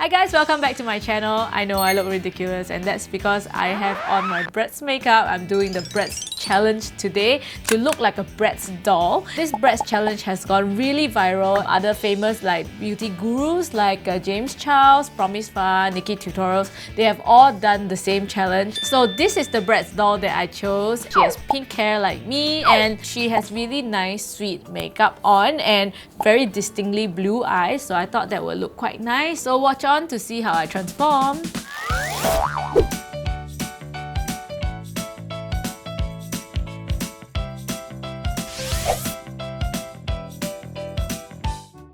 Hi guys, welcome back to my channel. I know I look ridiculous and that's because I have on my Bratz makeup. I'm doing the Bratz challenge today to look like a Bratz doll. This Bratz challenge has gone really viral. Other famous like beauty gurus like James Charles, Promise Fun, Nikki Tutorials, they have all done the same challenge. So this is the Bratz doll that I chose. She has pink hair like me and she has really nice sweet makeup on and very distinctly blue eyes. So I thought that would look quite nice. So watch on to see how I transform.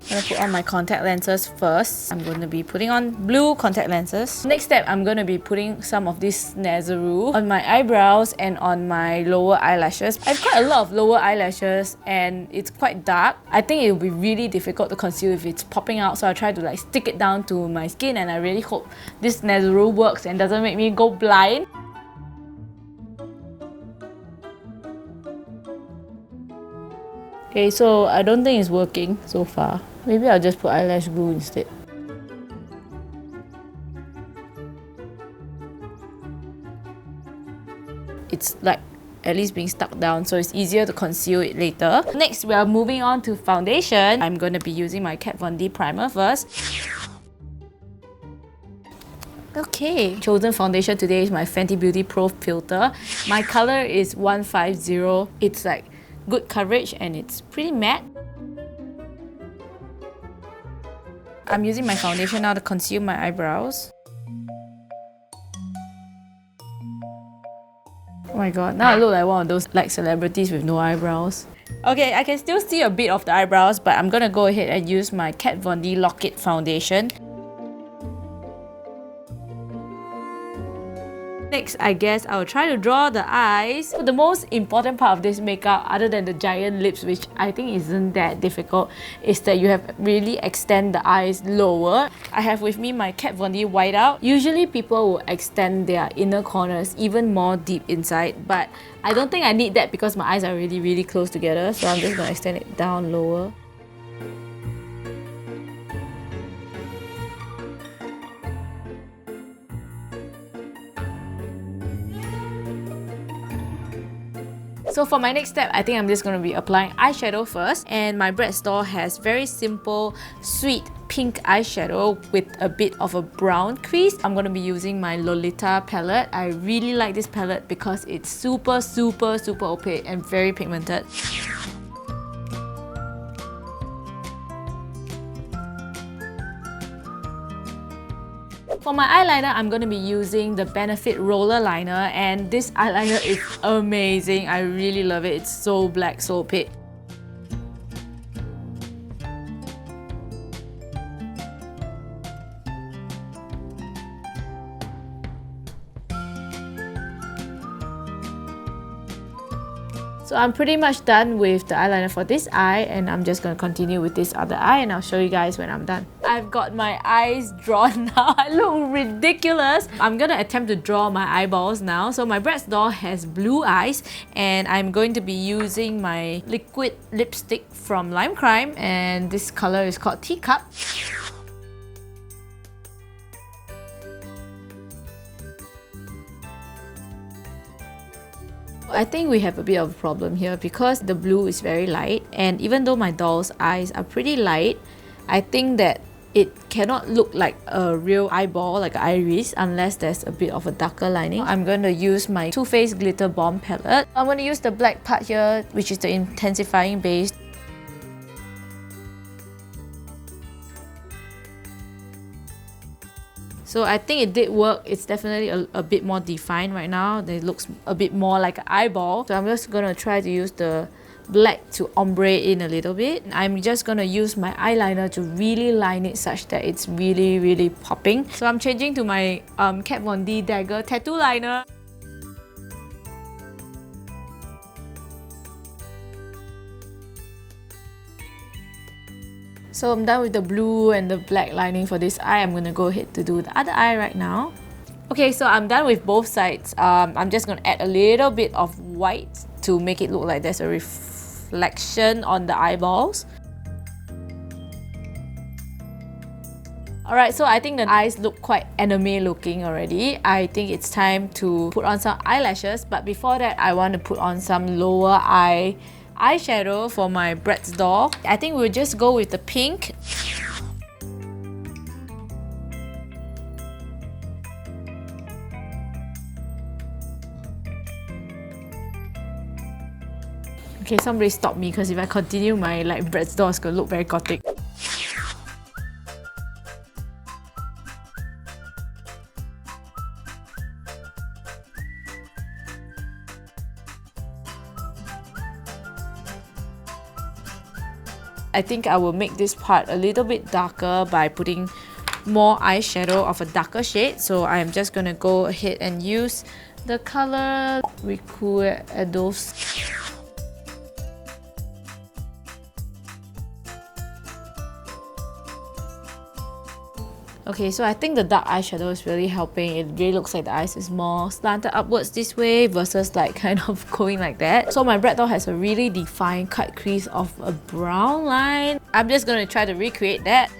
I'm going to put on my contact lenses first. I'm going to be putting on blue contact lenses. Next step, I'm going to be putting some of this Nazaroo on my eyebrows and on my lower eyelashes. I have quite a lot of lower eyelashes and it's quite dark. I think it will be really difficult to conceal if it's popping out, so I try to like stick it down to my skin and I really hope this Nazaroo works and doesn't make me go blind. Okay, so I don't think it's working so far. Maybe I'll just put eyelash glue instead. It's like at least being stuck down, so it's easier to conceal it later. Next, we are moving on to foundation. I'm going to be using my Kat Von D primer first. Okay, chosen foundation today is my Fenty Beauty Pro Filter. My color is 150. It's like good coverage and it's pretty matte. I'm using my foundation now to conceal my eyebrows. Oh my god, now I look like one of those like celebrities with no eyebrows. Okay, I can still see a bit of the eyebrows, but I'm gonna go ahead and use my Kat Von D Lock It foundation. Next, I guess I'll try to draw the eyes. So the most important part of this makeup, other than the giant lips, which I think isn't that difficult, is that you have really extend the eyes lower. I have with me my Kat Von D Whiteout. Usually people will extend their inner corners even more deep inside, but I don't think I need that because my eyes are really close together, so I'm just going to extend it down lower. So for my next step, I think I'm just going to be applying eyeshadow first. And my Bratz doll has very simple, sweet pink eyeshadow with a bit of a brown crease. I'm going to be using my Lolita palette. I really like this palette because it's super opaque and very pigmented. For my eyeliner, I'm going to be using the Benefit Roller Liner, and this eyeliner is amazing. I really love it. It's so black, so opaque. So I'm pretty much done with the eyeliner for this eye, and I'm just going to continue with this other eye and I'll show you guys when I'm done. I've got my eyes drawn now. I look ridiculous. I'm going to attempt to draw my eyeballs now. So my Bratz doll has blue eyes and I'm going to be using my liquid lipstick from Lime Crime, and this color is called Teacup. I think we have a bit of a problem here because the blue is very light, and even though my doll's eyes are pretty light, I think that it cannot look like a real eyeball, like an iris, unless there's a bit of a darker lining. I'm going to use my Too Faced Glitter Bomb palette. I'm going to use the black part here, which is the intensifying base. So I think it did work. It's definitely a bit more defined right now. It looks a bit more like an eyeball. So I'm just going to try to use the black to ombre in a little bit. I'm just going to use my eyeliner to really line it such that it's really popping. So I'm changing to my Kat Von D Dagger Tattoo Liner. So I'm done with the blue and the black lining for this eye. I'm going to go ahead to do the other eye right now. Okay, so I'm done with both sides. I'm just going to add a little bit of white to make it look like there's a reflection on the eyeballs. Alright, so I think the eyes look quite anime looking already. I think it's time to put on some eyelashes, but before that I want to put on some lower eye eyeshadow for my Bratz doll. I think we'll just go with the pink. Okay, somebody stop me because if I continue my Bratz doll, it's gonna look very gothic. I think I will make this part a little bit darker by putting more eyeshadow of a darker shade. So I'm just gonna go ahead and use the color Recuerdos. Okay, so I think the dark eyeshadow is really helping. It really looks like the eyes is more slanted upwards this way versus like kind of going like that. So my Bratz doll has a really defined cut crease of a brown line. I'm just going to try to recreate that.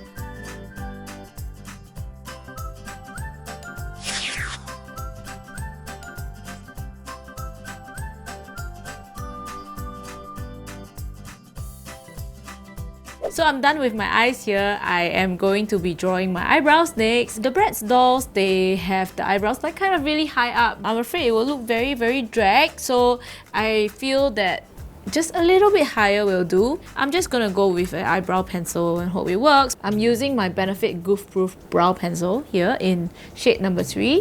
So I'm done with my eyes here. I am going to be drawing my eyebrows next. The Bratz dolls, they have the eyebrows like kind of really high up. I'm afraid it will look very, very dragged. So I feel that just a little bit higher will do. I'm just gonna go with an eyebrow pencil and hope it works. I'm using my Benefit Goof Proof brow pencil here in shade number 3.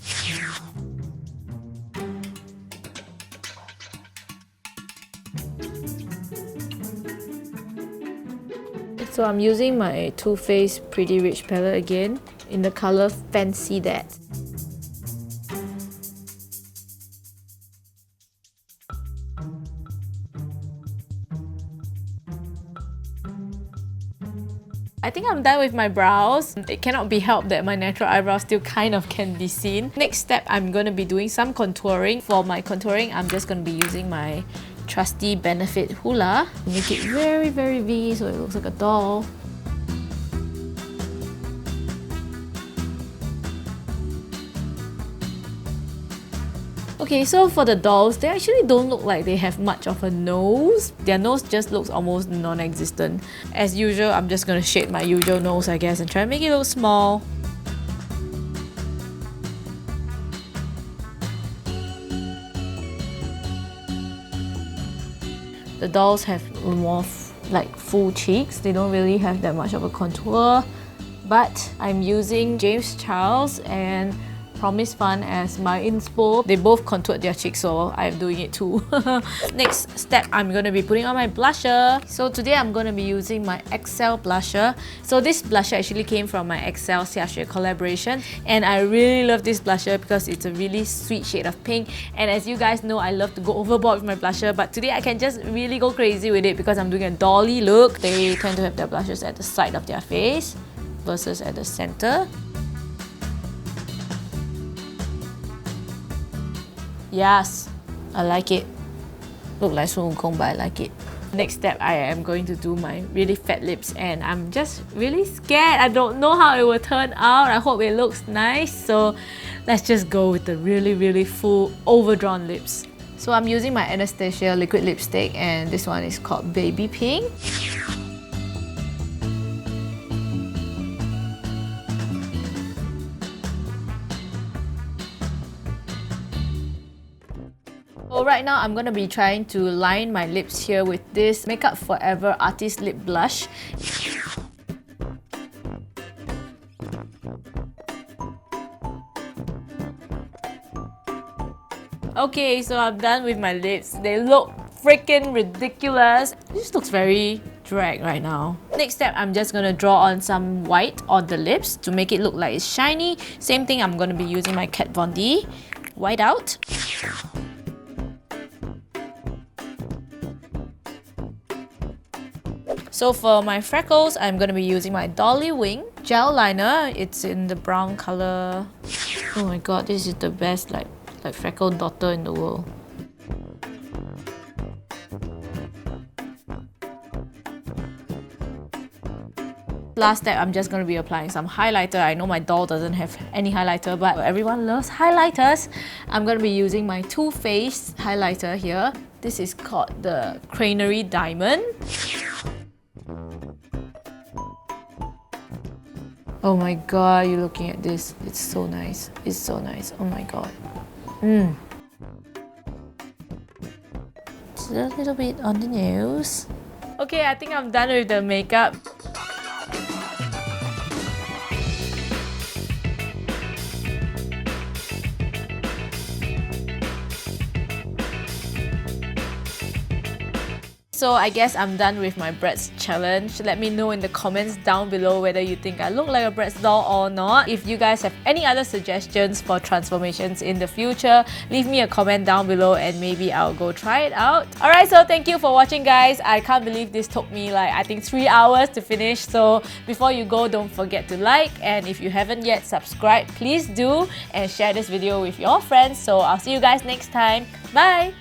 So I'm using my Too Faced Pretty Rich palette again in the color Fancy That. I think I'm done with my brows. It cannot be helped that my natural eyebrows still kind of can be seen. Next step, I'm going to be doing some contouring. For my contouring, I'm just going to be using my trusty Benefit Hoola. Make it very, very V so it looks like a doll. Okay, so for the dolls, they actually don't look like they have much of a nose. Their nose just looks almost non-existent. As usual, I'm just gonna shade my usual nose, I guess, and try to make it look small. The dolls have more like full cheeks. They don't really have that much of a contour. But I'm using James Charles and Promise Fun as my inspo. They both contoured their cheeks, so I'm doing it too. Next step, I'm going to be putting on my blusher. So today I'm going to be using my Excel blusher. So this blusher actually came from my Excel Xiaxue collaboration, and I really love this blusher because it's a really sweet shade of pink. And as you guys know, I love to go overboard with my blusher, but today I can just really go crazy with it because I'm doing a dolly look. They tend to have their blushes at the side of their face versus at the center. Yes, I like it. Look like Sun Wukong, but I like it. Next step, I am going to do my really fat lips, and I'm just really scared. I don't know how it will turn out. I hope it looks nice. So let's just go with the really, really full, overdrawn lips. So I'm using my Anastasia liquid lipstick, and this one is called Baby Pink. So right now, I'm going to be trying to line my lips here with this Makeup Forever Artist Lip Blush. Okay, so I'm done with my lips. They look freaking ridiculous. This looks very drag right now. Next step, I'm just going to draw on some white on the lips to make it look like it's shiny. Same thing, I'm going to be using my Kat Von D white out. So for my freckles, I'm going to be using my Dolly Wing gel liner. It's in the brown color. Oh my god, this is the best like freckle dotter in the world. Last step, I'm just going to be applying some highlighter. I know my doll doesn't have any highlighter, but everyone loves highlighters. I'm going to be using my Too Faced highlighter here. This is called the Cranary Diamond. Oh my god, you're looking at this. It's so nice. It's so nice. Oh my god. Just a little bit on the nose. Okay, I think I'm done with the makeup. So I guess I'm done with my Bratz challenge. Let me know in the comments down below whether you think I look like a Bratz doll or not. If you guys have any other suggestions for transformations in the future, leave me a comment down below and maybe I'll go try it out. Alright, so thank you for watching, guys. I can't believe this took me like, I think 3 hours to finish. So before you go, don't forget to like, and if you haven't yet subscribed, please do, and share this video with your friends. So I'll see you guys next time. Bye!